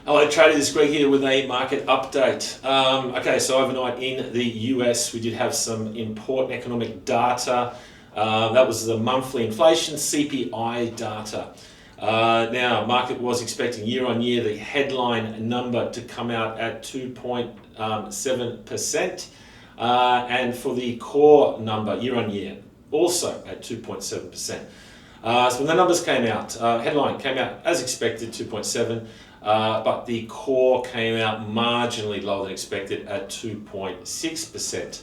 Hello traders, Greg here with a market update. Okay, so overnight in the US we did have some important economic data. That was the monthly inflation CPI data. Now, market was expecting year on year the headline number to come out at 2.7%, and for the core number year on year also at 2.7%. So when the numbers came out, headline came out as expected, 2.7%. But the core came out marginally lower than expected at 2.6%.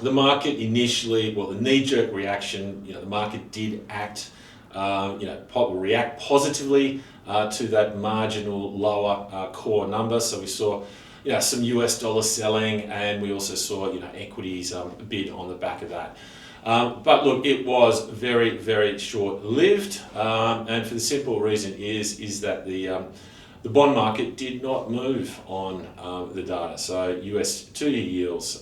The market initially, well, the knee-jerk reaction, the market did act, react positively to that marginal lower core number. So we saw, some US dollar selling, and we also saw, equities bid on the back of that. But look, it was very, very short-lived, and for the simple reason is that the bond market did not move on the data. So US 2-year yields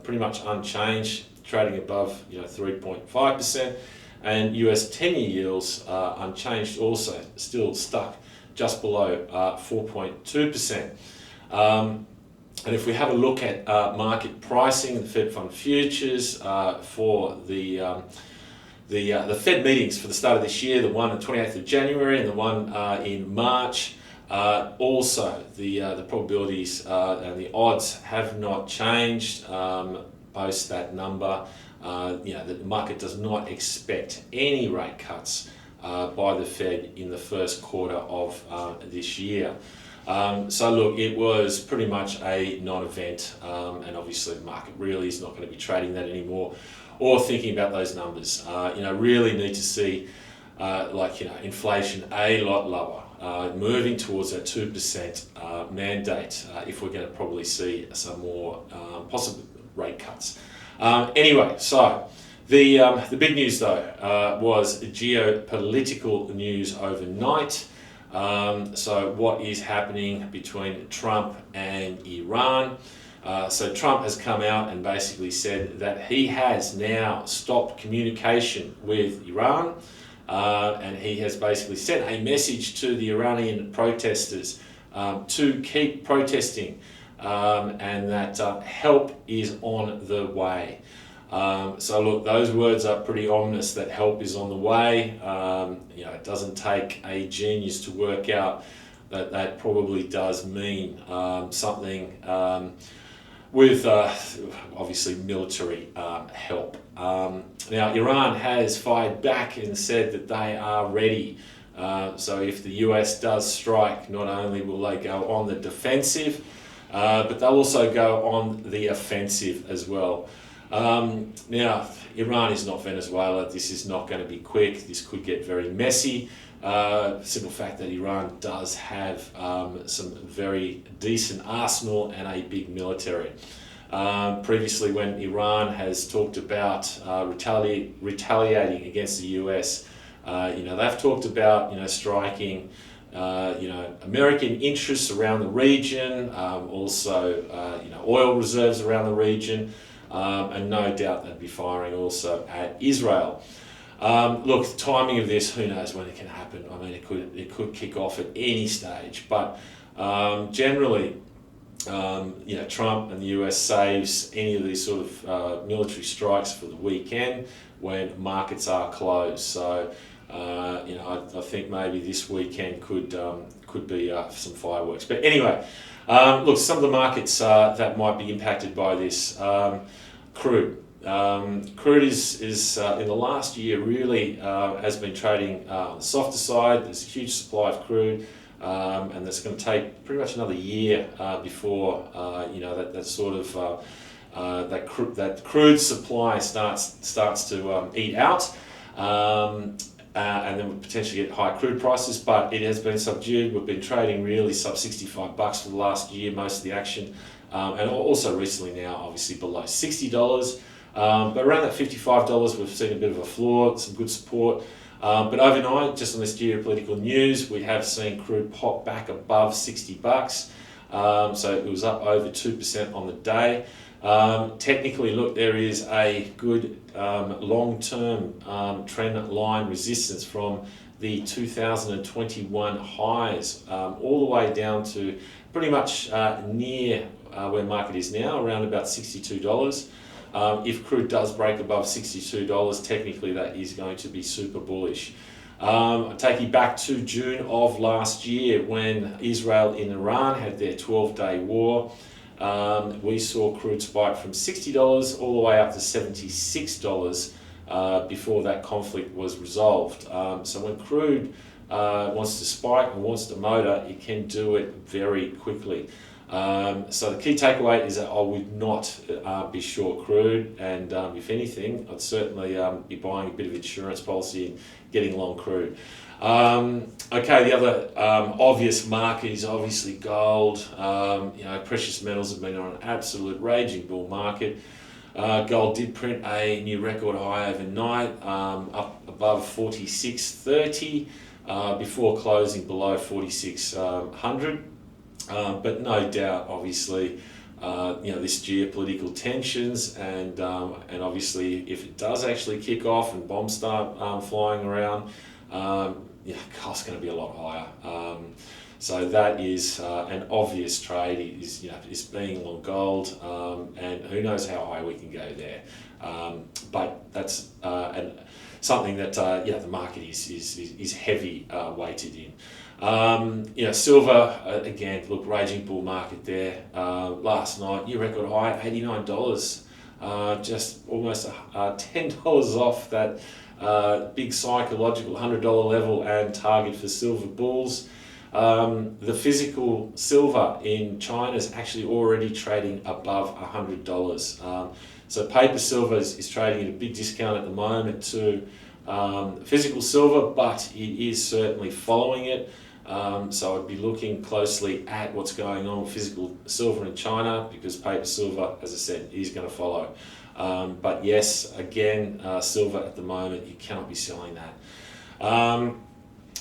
pretty much unchanged, trading above 3.5%, and US 10-year yields unchanged, also still stuck just below 4.2%. And if we have a look at market pricing, the Fed Fund futures for the Fed meetings for the start of this year, the one on 28th of January and the one in March, also the probabilities and the odds have not changed post that number. The market does not expect any rate cuts by the Fed in the first quarter of this year. So look, it was pretty much a non-event, and obviously the market really is not going to be trading that anymore or thinking about those numbers. Really need to see inflation a lot lower, moving towards that 2% mandate if we're going to probably see some more possible rate cuts. Anyway, so the big news though was geopolitical news overnight. So what is happening between Trump and Iran? So Trump has come out and basically said that he has now stopped communication with Iran, and he has basically sent a message to the Iranian protesters to keep protesting, and that help is on the way. So look, those words are pretty ominous, that help is on the way. It doesn't take a genius to work out that that probably does mean something with obviously military help. Now, Iran has fired back and said that they are ready. So if the US does strike, not only will they go on the defensive, but they'll also go on the offensive as well. Now, Iran is not Venezuela. This is not going to be quick. This could get very messy. Simple fact that Iran does have some very decent arsenal and a big military. Previously, when Iran has talked about retaliating against the US, they've talked about striking American interests around the region, also oil reserves around the region. And no doubt they'd be firing also at Israel. Look, the timing of this, who knows when it can happen. I mean, it could kick off at any stage, but generally, Trump and the US saves any of these sort of military strikes for the weekend when markets are closed. So, I think maybe this weekend could be some fireworks. But anyway. Look, some of the markets that might be impacted by this. Crude. Crude is in the last year really has been trading on the softer side. There's a huge supply of crude, and that's going to take pretty much another year before that crude supply starts to eat out. And then we'll potentially get high crude prices, but it has been subdued. We've been trading really sub $65 for the last year, most of the action, and also recently now, obviously below $60. But around that $55, we've seen a bit of a floor, some good support. But overnight, just on this geopolitical news, we have seen crude pop back above $60. So it was up over 2% on the day. Technically, look, there is a good long-term trend line resistance from the 2021 highs, all the way down to pretty much near where market is now, around about $62. If crude does break above $62, technically that is going to be super bullish. I take you back to June of last year when Israel and Iran had their 12-day war. We saw crude spike from $60 all the way up to $76 before that conflict was resolved. So when crude wants to spike and wants to motor, it can do it very quickly. So the key takeaway is that I would not be short crude, and if anything, I'd certainly be buying a bit of insurance policy and getting long crude. Okay, the other obvious market is obviously gold. Precious metals have been on an absolute raging bull market. Gold did print a new record high overnight, up above 46.30 before closing below 4600. But no doubt, obviously, this geopolitical tensions and obviously if it does actually kick off and bombs start flying around, costs going to be a lot higher. So that is an obvious trade is being long gold, and who knows how high we can go there. But that's something that the market is heavy weighted in. Silver, again, look, raging bull market there. Last night, new record high, $89, just almost $10 off that big psychological $100 level and target for silver bulls. The physical silver in China is actually already trading above $100. So paper silver is trading at a big discount at the moment to physical silver, but it is certainly following it. So I'd be looking closely at what's going on with physical silver in China, because paper silver, as I said, is going to follow. But yes, again, silver at the moment, you cannot be selling that.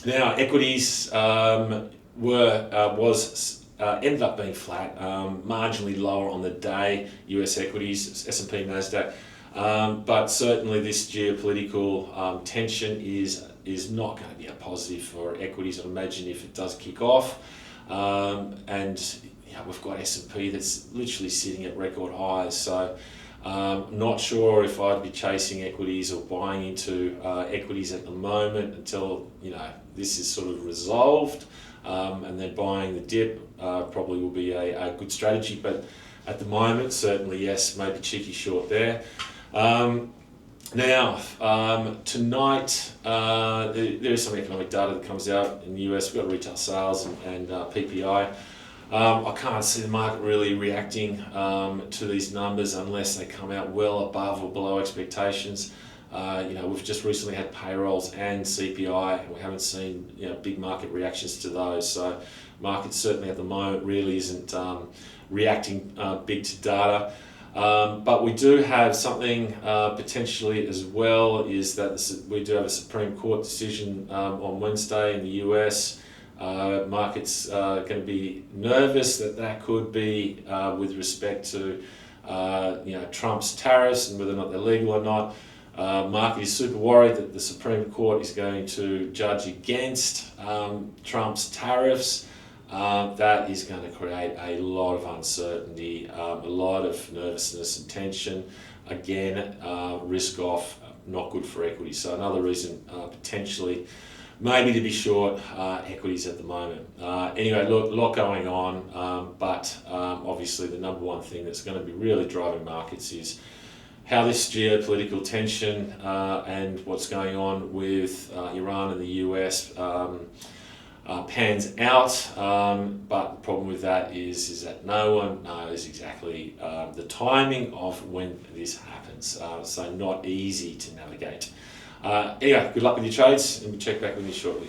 Now, equities ended up being flat, marginally lower on the day. US equities, S&P, Nasdaq. But certainly this geopolitical tension is not going to be a positive for equities. I imagine if it does kick off, and we've got S&P that's literally sitting at record highs. So not sure if I'd be chasing equities or buying into equities at the moment until this is sort of resolved, and then buying the dip probably will be a good strategy. But at the moment, certainly yes, maybe cheeky short there. Now, tonight, there is some economic data that comes out in the US. We've got retail sales and PPI. I can't see the market really reacting to these numbers unless they come out well above or below expectations. We've just recently had payrolls and CPI, and we haven't seen big market reactions to those. So market certainly at the moment really isn't reacting big to data. But we do have something potentially as well, is that we do have a Supreme Court decision on Wednesday in the US. Markets going to be nervous that could be with respect to Trump's tariffs and whether or not they're legal or not. Market is super worried that the Supreme Court is going to judge against Trump's tariffs. That is going to create a lot of uncertainty, a lot of nervousness and tension. Again, risk off, not good for equity. So another reason potentially maybe to be short equities at the moment. Anyway, look, a lot going on, but obviously the number one thing that's going to be really driving markets is how this geopolitical tension and what's going on with Iran and the US pans out. But the problem with that is that no one knows exactly the timing of when this happens. So not easy to navigate. Anyway, good luck with your trades, and we'll check back with you shortly.